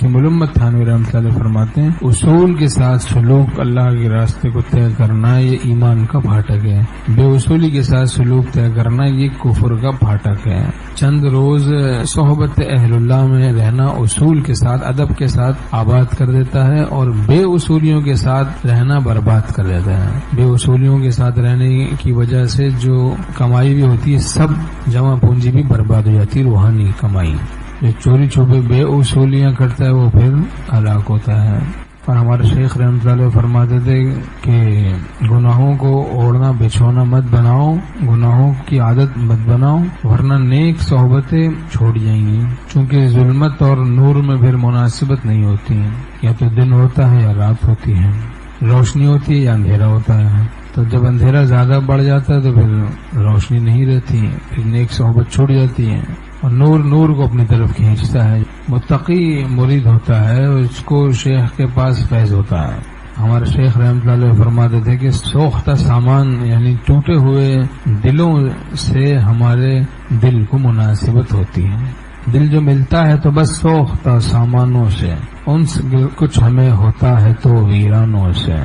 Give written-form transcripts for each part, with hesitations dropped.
حکیم الامت تھانوی رحمۃ اللہ فرماتے ہیں اصول کے ساتھ سلوک اللہ کے راستے کو طے کرنا یہ ایمان کا پھاٹک ہے، بے اصولی کے ساتھ سلوک طے کرنا یہ کفر کا پھاٹک ہے۔ چند روز صحبت اہل اللہ میں رہنا اصول کے ساتھ ادب کے ساتھ آباد کر دیتا ہے، اور بے اصولیوں کے ساتھ رہنا برباد کر دیتا ہے۔ بے اصولیوں کے ساتھ رہنے کی وجہ سے جو کمائی بھی ہوتی ہے سب جمع پونجی بھی برباد ہو جاتی ہے، روحانی کمائی۔ جو چوری چھپے بے اصولیاں کرتا ہے وہ پھر ہلاک ہوتا ہے۔ اور ہمارے شیخ رحمۃ اللہ فرماتے تھے کہ گناہوں کو اوڑھنا بچھونا مت بناؤ، گناہوں کی عادت مت بناؤ، ورنہ نیک صحبتیں چھوڑ جائیں گی، چونکہ ظلمت اور نور میں پھر مناسبت نہیں ہوتی ہے، یا تو دن ہوتا ہے یا رات ہوتی ہے، روشنی ہوتی ہے یا اندھیرا ہوتا ہے۔ تو جب اندھیرا زیادہ بڑھ جاتا ہے تو پھر روشنی نہیں رہتی، پھر نیک صحبت چھوٹ جاتی ہے، اور نور کو اپنی طرف کھینچتا ہے۔ متقی مرید ہوتا ہے، اس کو شیخ کے پاس فیض ہوتا ہے۔ ہمارے شیخ رحمۃ اللہ فرماتے تھے کہ سوختہ سامان یعنی ٹوٹے ہوئے دلوں سے ہمارے دل کو مناسبت ہوتی ہے۔ دل جو ملتا ہے تو بس سوختہ سامانوں سے، ان سے کچھ ہمیں ہوتا ہے تو ویرانوں سے۔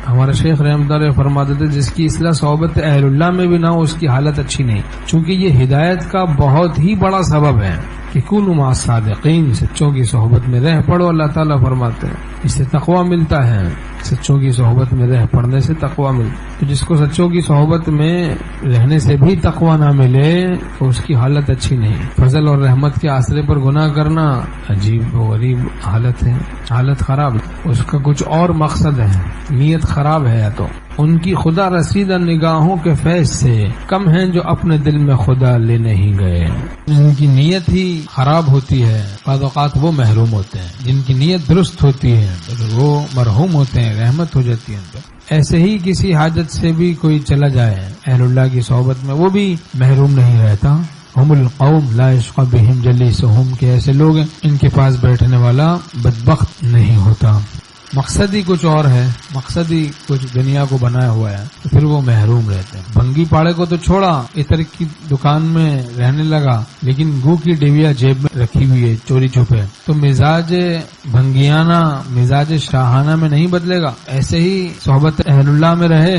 ہمارے شیخ رحمۃ اللہ فرماتے تھے جس کی اصلاح صحبت اہل اللہ میں بھی نہ ہو اس کی حالت اچھی نہیں، چونکہ یہ ہدایت کا بہت ہی بڑا سبب ہے کہ کونوا مع الصادقین، سچوں کی صحبت میں رہ پڑو، اللہ تعالیٰ فرماتے ہیں اس سے تقویٰ ملتا ہے، سچوں کی صحبت میں رہ پڑنے سے تقویٰ ملتا ہے۔ تو جس کو سچوں کی صحبت میں رہنے سے بھی تقویٰ نہ ملے تو اس کی حالت اچھی نہیں۔ فضل اور رحمت کے آسرے پر گناہ کرنا عجیب و غریب حالت ہے، حالت خراب ہے، اس کا کچھ اور مقصد ہے، نیت خراب ہے، یا تو ان کی خدا رسیدہ نگاہوں کے فیض سے کم ہیں جو اپنے دل میں خدا لے نہیں گئے، ان کی نیت ہی خراب ہوتی ہے، بعض اوقات وہ محروم ہوتے ہیں، جن کی نیت درست ہوتی ہے وہ مرحوم ہوتے ہیں، رحمت ہو جاتی ہے ان پر۔ ایسے ہی کسی حاجت سے بھی کوئی چلا جائے اہل اللہ کی صحبت میں وہ بھی محروم نہیں رہتا۔ ہم القوم لا یشقی بہم جلیسہم، کہ ایسے لوگ ہیں ان کے پاس بیٹھنے والا بدبخت نہیں ہوتا۔ مقصد ہی کچھ اور ہے، مقصد ہی کچھ دنیا کو بنایا ہوا ہے، تو پھر وہ محروم رہتے ہیں۔ بھنگی پاڑے کو تو چھوڑا، عطر کی دکان میں رہنے لگا، لیکن گو کی ڈبیا جیب میں رکھی ہوئی ہے چوری چھپے، تو مزاج بھنگیانہ مزاج شاہانہ میں نہیں بدلے گا۔ ایسے ہی صحبت اہل اللہ میں رہے،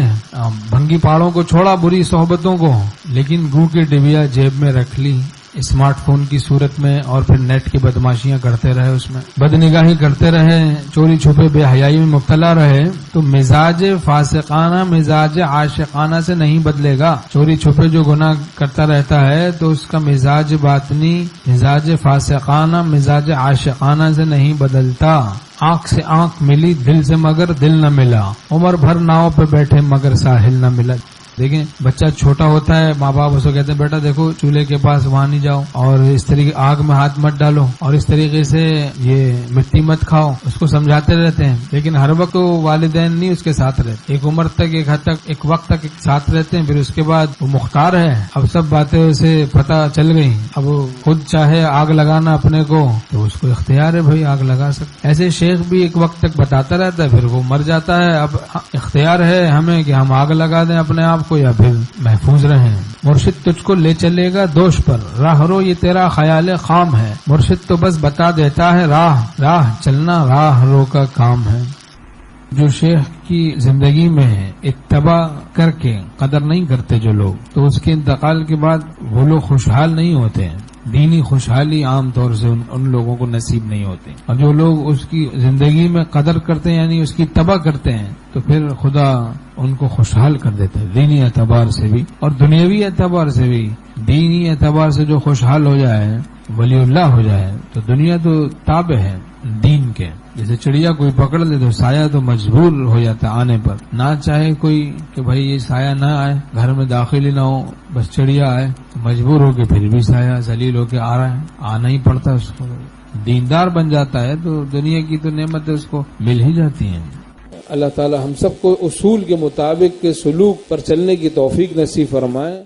بھنگی پاڑوں کو چھوڑا بری صحبتوں کو، لیکن گو کی ڈبیا جیب میں رکھ لی اسمارٹ فون کی صورت میں، اور پھر نیٹ کی بدماشیاں کرتے رہے، اس میں بدنگاہی کرتے رہے، چوری چھپے بے حیائی میں مبتلا رہے، تو مزاج فاسقانہ مزاج عاشقانہ سے نہیں بدلے گا۔ چوری چھپے جو گناہ کرتا رہتا ہے تو اس کا مزاج باطنی مزاج فاسقانہ مزاج عاشقانہ سے نہیں بدلتا۔ آنکھ سے آنکھ ملی دل سے مگر دل نہ ملا، عمر بھر ناؤ پہ بیٹھے مگر ساحل نہ ملا۔ دیکھیں بچہ چھوٹا ہوتا ہے، ماں باپ اس کو کہتے ہیں بیٹا دیکھو چولہے کے پاس وہاں نہیں جاؤ، اور اس طریقے آگ میں ہاتھ مت ڈالو، اور اس طریقے سے یہ مٹی مت کھاؤ، اس کو سمجھاتے رہتے ہیں، لیکن ہر وقت والدین نہیں اس کے ساتھ رہتے، ایک عمر تک ایک حد تک ایک وقت تک ساتھ رہتے ہیں، پھر اس کے بعد وہ مختار ہے، اب سب باتیں اسے پتہ چل گئی، اب وہ خود چاہے آگ لگانا اپنے کو تو اس کو اختیار ہے، بھائی آگ لگا سکتے۔ ایسے شیخ بھی ایک وقت تک بتاتا رہتا ہے، پھر وہ مر جاتا ہے، اب اختیار ہے ہمیں کہ ہم آگ لگا دیں اپنے آپ کو یا پھر محفوظ رہیں۔ مرشد تجھ کو لے چلے گا دوش پر، راہ رو یہ تیرا خیال خام ہے، مرشد تو بس بتا دیتا ہے راہ چلنا راہ رو کا کام ہے۔ جو شیخ کی زندگی میں اتباع کر کے قدر نہیں کرتے جو لوگ، تو اس کے انتقال کے بعد وہ لوگ خوشحال نہیں ہوتے ہیں، دینی خوشحالی عام طور سے ان لوگوں کو نصیب نہیں ہوتی، اور جو لوگ اس کی زندگی میں قدر کرتے ہیں یعنی اس کی اتباع کرتے ہیں تو پھر خدا ان کو خوشحال کر دیتا ہے، دینی اعتبار سے بھی اور دنیاوی اعتبار سے بھی۔ دینی اعتبار سے جو خوشحال ہو جائے ولی اللہ ہو جائے تو دنیا تو تابع ہے دین کے، جیسے چڑیا کوئی پکڑ لے تو سایہ تو مجبور ہو جاتا ہے آنے پر، نہ چاہے کوئی کہ بھائی یہ سایہ نہ آئے، گھر میں داخل ہی نہ ہو، بس چڑیا آئے تو مجبور ہو کے پھر بھی سایہ ذلیل ہو کے آ رہا ہے، آنا ہی پڑتا ہے اس کو۔ دیندار بن جاتا ہے تو دنیا کی تو نعمتیں اس کو مل ہی جاتی ہیں۔ اللہ تعالی ہم سب کو اصول کے مطابق کے سلوک پر چلنے کی توفیق نصیب فرمائے۔